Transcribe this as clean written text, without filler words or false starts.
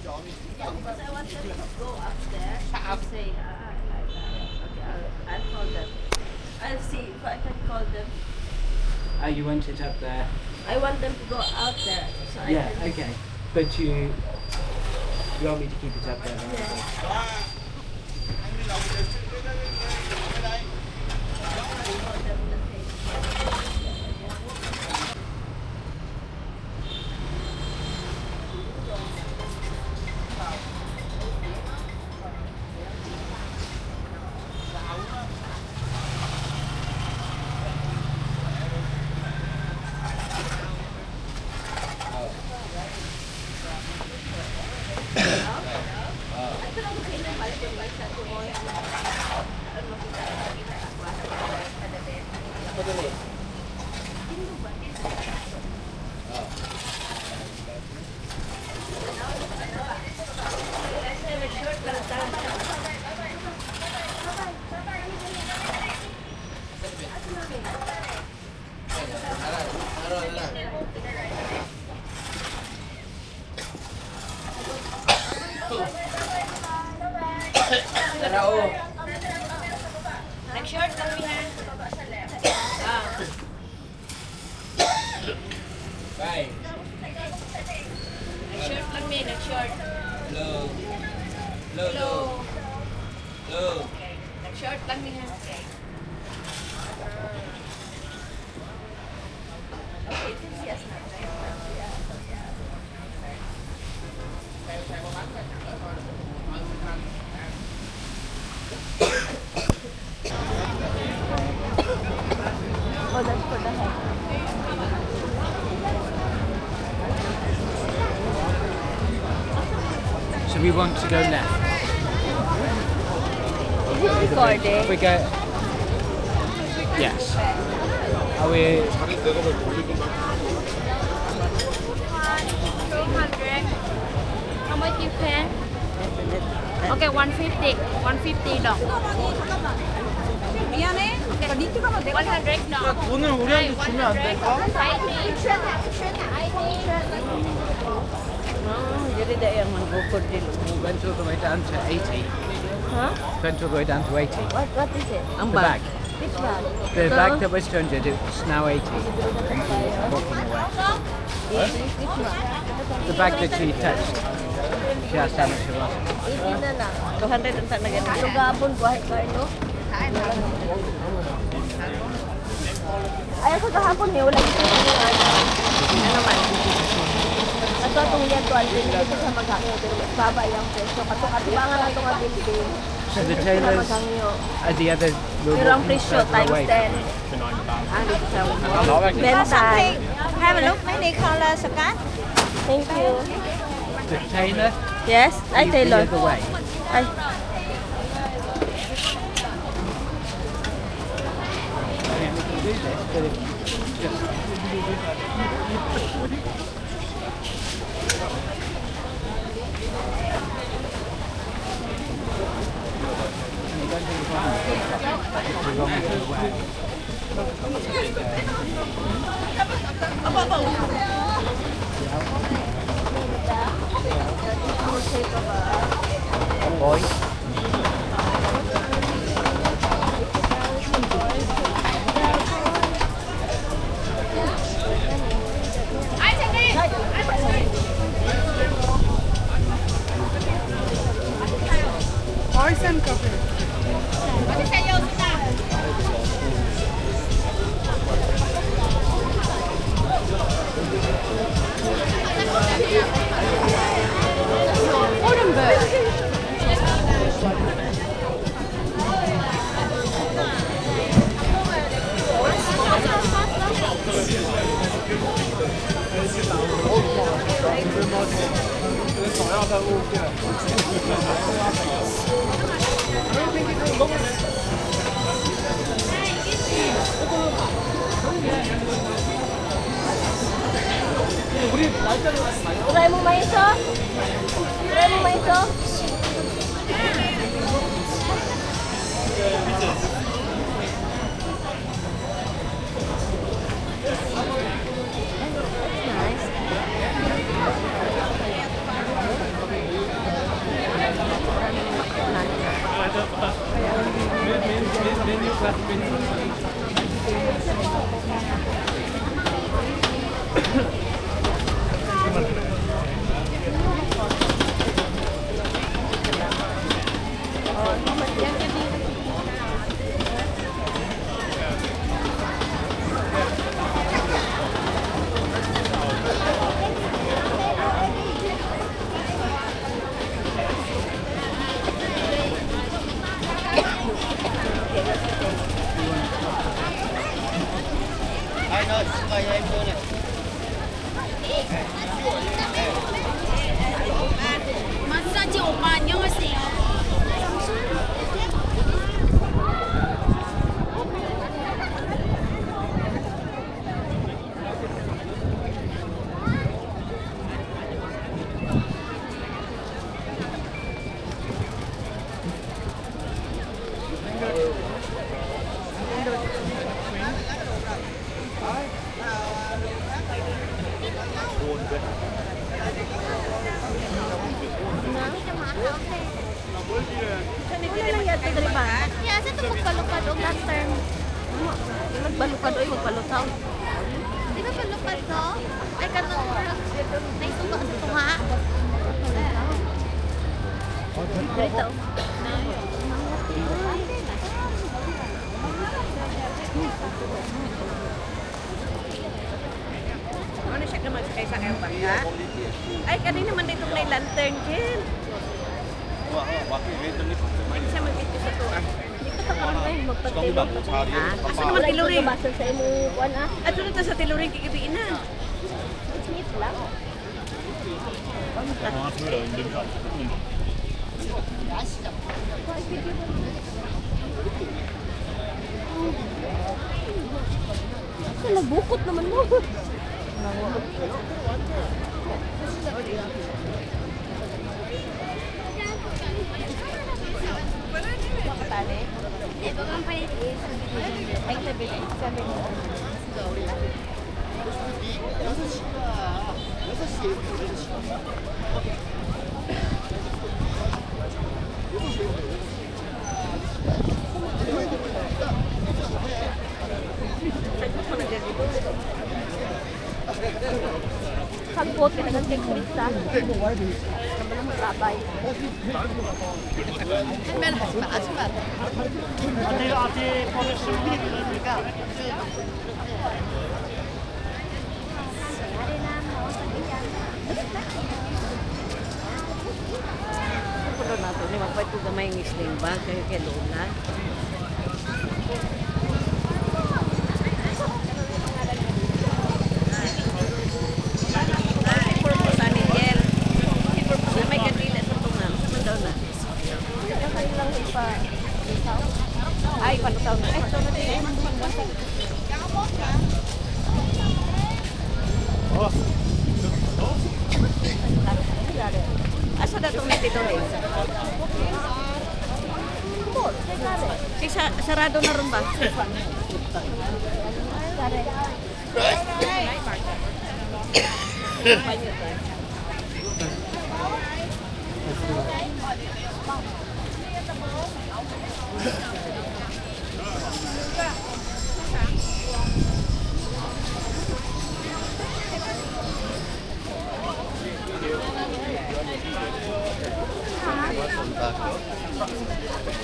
Because I want them to go up there and say, like that. Okay, I'll call them. I'll see if I can call them. Oh, you want it up there? I want them to go out there. So I Yeah, can okay. But you want me to keep it up there? Yeah. Next short kami ha. Bye. Next short kami, next short. Low. Low. Low. Low. Okay. Next short kami ha. Okay. Okay, this yes, not Oh, that's for the head. So we want to go left. Is it recording? We go. Yes. Are we? 200. How much you pay? Okay, 150. 150 dong. 미안해. 니 찍어봐. 내가 100 dong. 돈을 우리한테 주면 안 될까? Jadi dah yang mengukur di We went all the way down to 80. Huh? Went all the way down to 80. What is it? The bag. Which bag? The bag that was 200, it's now 80. And she's walking away. Which bag? The bag that she touched. She asked how much it was. Ini na lang. 200 ang na ganito. Ito gabon, buhay ka ito. Ayaw ko kahapon eh, wala dito yung ano naman. Ato itong yan, 200 dito sa maghangyo. Baba yung presyo. Katukangan lang itong ability. So the tailors are the other. Pero ang presyo, times 10. Ang dito sa Bentay. Have a look. Mấy đi color scan. Thank you. The tailor. Yes, ay is Taylor. The other way. Ay. Do this, but if just boy. Voice and cover. Try mo maiso? Try mo maiso? Nice. 마사지 오빠 안녕하세요. Ano lang yan, tigre ba? Yeah, sa ito magkalukad o last term. Nagbalukad o magbalutaw. Di ba palukad to? Ay, kanang may suka sa tunga. Dito. Ano siya naman sa kaysa kayong bangga? Ay, kanina naman dito may lantern, Jen. Pwede siya mag-video sa to. Dito sa kanan magpatilo. Asa naman tiluring? Basta sa imong kuan ah. At doon na sa tiluring kikibiin na. Snip lang. Sila bukot naman mo. Di ba bang palit Ay, sabi mo. Kagbot, kinagang kay Kurisa. Naman ang rabay. Pulo na ito. Ni magpait ko gamay ng sling bag. Kaya kaya doon na. May kanila sa tunga. Saan daw na? Yung kanilang ipa. Ay, panutaw na. Ay, ito na din. Asa na itong natituloy? Sarado na rin ba?